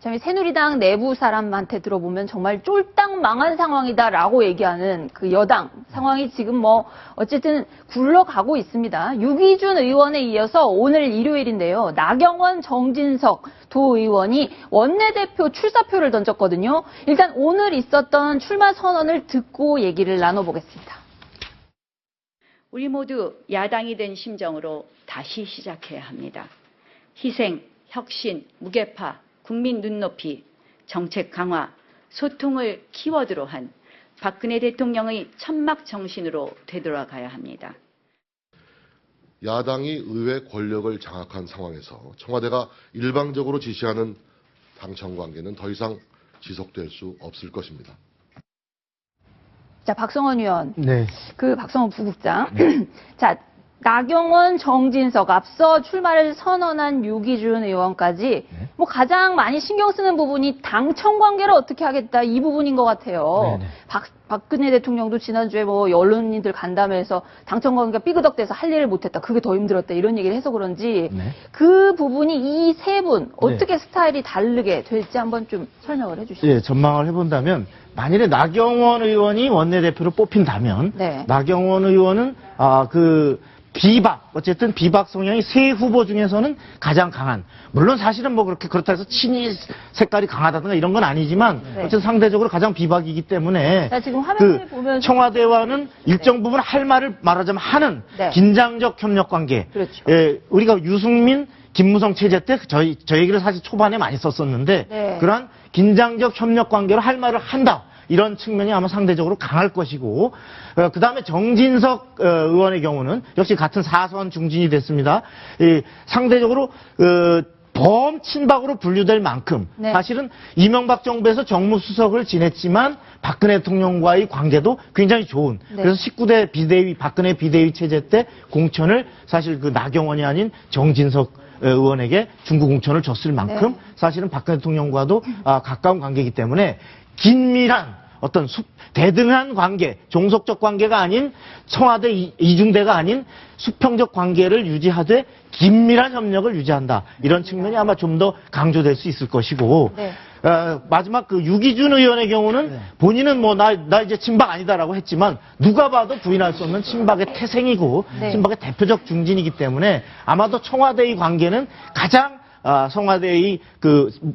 참 새누리당 내부 사람한테 들어보면 정말 쫄딱 망한 상황이다라고 얘기하는 그 여당 상황이 지금 뭐 어쨌든 굴러가고 있습니다. 유기준 의원에 이어서 오늘 일요일인데요. 나경원, 정진석 두 의원이 원내대표 출사표를 던졌거든요. 일단 오늘 있었던 출마 선언을 듣고 얘기를 나눠보겠습니다. 우리 모두 야당이 된 심정으로 다시 시작해야 합니다. 희생, 혁신, 무게파, 국민 눈높이, 정책 강화, 소통을 키워드로 한 박근혜 대통령의 천막 정신으로 되돌아가야 합니다. 야당이 의회 권력을 장악한 상황에서 청와대가 일방적으로 지시하는 당청 관계는 더 이상 지속될 수 없을 것입니다. 자, 박성원 의원. 네. 그 박성원 부국장. 자, 나경원, 정진석 앞서 출마를 선언한 유기준 의원까지 뭐 가장 많이 신경 쓰는 부분이 당청 관계를 어떻게 하겠다 이 부분인 것 같아요. 네네. 박근혜 대통령도 지난주에 뭐 언론인들 간담회에서 당청 관계가 삐그덕대서 할 일을 못했다. 그게 더 힘들었다. 이런 얘기를 해서 그런지 네. 그 부분이 이 세 분 어떻게 스타일이 다르게 될지 한번 좀 설명을 해주시죠. 예, 전망을 해본다면 만일에 나경원 의원이 원내대표로 뽑힌다면 네. 나경원 의원은 어쨌든 비박 성향이 세 후보 중에서는 가장 강한. 물론 사실은 뭐 그렇다 해서 친이 색깔이 강하다든가 이런 건 아니지만 네. 어쨌든 상대적으로 가장 비박이기 때문에 자, 지금 화면을 보면 청와대와는 일정 부분 할 말을 말하자면 하는 네. 긴장적 협력 관계. 그렇죠. 예, 우리가 유승민, 김무성 체제 때 저 얘기를 사실 초반에 많이 썼었는데 네. 그러한 긴장적 협력 관계로 할 말을 한다. 이런 측면이 아마 상대적으로 강할 것이고 그 다음에 정진석 의원의 경우는 역시 같은 사선 중진이 됐습니다. 상대적으로 범친박으로 분류될 만큼 네. 사실은 이명박 정부에서 정무수석을 지냈지만 박근혜 대통령과의 관계도 굉장히 좋은. 네. 그래서 19대 비대위 박근혜 비대위 체제 때 공천을 사실 그 나경원이 아닌 정진석 의원에게 중구 공천을 줬을 만큼 네. 사실은 박근혜 대통령과도 가까운 관계이기 때문에 긴밀한 어떤 대등한 관계, 종속적 관계가 아닌 청와대 이중대가 아닌 수평적 관계를 유지하되 긴밀한 협력을 유지한다. 이런 측면이 아마 좀 더 강조될 수 있을 것이고 네. 마지막 그 유기준 의원의 경우는 본인은 뭐 나 이제 친박 아니다라고 했지만 누가 봐도 부인할 수 없는 친박의 태생이고 네. 친박의 대표적 중진이기 때문에 아마도 청와대의 관계는 가장 청와대의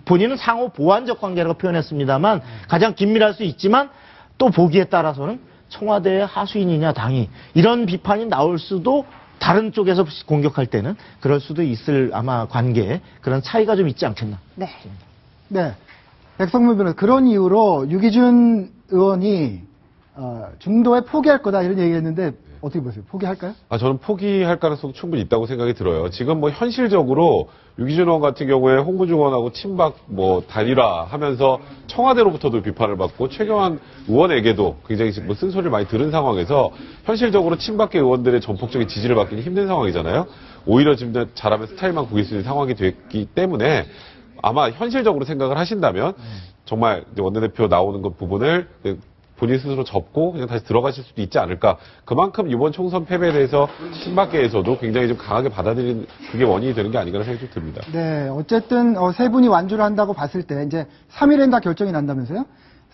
본인은 상호 보완적 관계라고 표현했습니다만 가장 긴밀할 수 있지만 또 보기에 따라서는 청와대의 하수인이냐 당이 이런 비판이 나올 수도 다른 쪽에서 공격할 때는 그럴 수도 있을 아마 관계에 그런 차이가 좀 있지 않겠나. 네. 네. 백성문 변호사, 그런 이유로 유기준 의원이 중도에 포기할 거다 이런 얘기했는데 어떻게 보세요? 포기할까요? 저는 포기할 가능성도 충분히 있다고 생각이 들어요. 지금 뭐 현실적으로 유기준 의원 같은 경우에 홍문종 의원하고 친박 뭐 단일화 하면서 청와대로부터도 비판을 받고 최경환 의원에게도 굉장히 뭐 쓴소리를 많이 들은 상황에서 현실적으로 친박계 의원들의 전폭적인 지지를 받기는 힘든 상황이잖아요. 오히려 지금 잘하면 스타일만 구길 수 있는 상황이 됐기 때문에 아마 현실적으로 생각을 하신다면 정말 이제 원내대표 나오는 것 부분을 본인 스스로 접고 그냥 다시 들어가실 수도 있지 않을까. 그만큼 이번 총선 패배에 대해서 친박계에서도 굉장히 좀 강하게 받아들이는 그게 원인이 되는 게 아닌가라는 생각이 좀 듭니다. 네. 어쨌든 세 분이 완주를 한다고 봤을 때 이제 3일엔 다 결정이 난다면서요?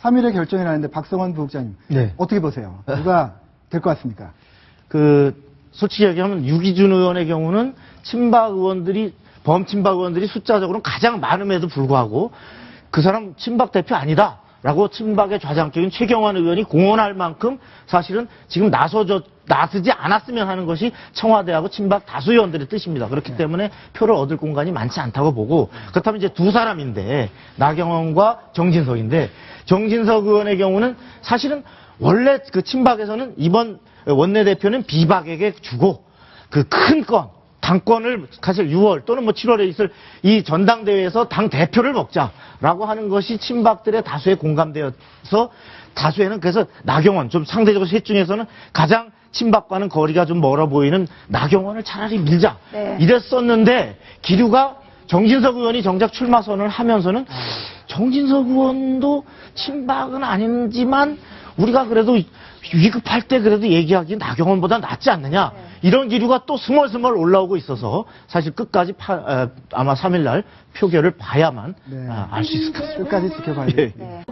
3일에 결정이 나는데 박성원 부국장님 네. 어떻게 보세요? 누가 될 것 같습니까? 솔직히 얘기하면 유기준 의원의 경우는 범친박 의원들이 숫자적으로는 가장 많음에도 불구하고 그 사람 친박 대표 아니다. 라고 친박의 좌장격인 최경환 의원이 공언할 만큼 사실은 지금 나서지 않았으면 하는 것이 청와대하고 친박 다수 의원들의 뜻입니다. 그렇기 때문에 표를 얻을 공간이 많지 않다고 보고 그렇다면 이제 두 사람인데 나경원과 정진석인데 정진석 의원의 경우는 사실은 원래 그 친박에서는 이번 원내대표는 비박에게 주고 그 큰 당권을 사실 6월 또는 뭐 7월에 있을 이 전당대회에서 당 대표를 먹자라고 하는 것이 친박들의 다수의 공감되어서 다수에는 그래서 나경원 좀 상대적으로 셋 중에서는 가장 친박과는 거리가 좀 멀어 보이는 나경원을 차라리 밀자 네. 이랬었는데 기류가 정진석 의원이 정작 출마 선언을 하면서는 정진석 의원도 친박은 아니지만 우리가 그래도 위급할 때 그래도 얘기하기 나경원보다 낫지 않느냐 이런 기류가 또 스멀스멀 올라오고 있어서 사실 끝까지 아마 3일 날 표결을 봐야만 네. 알 수 있을 것 같습니다. 끝까지 지켜봐야 예. 돼. 네.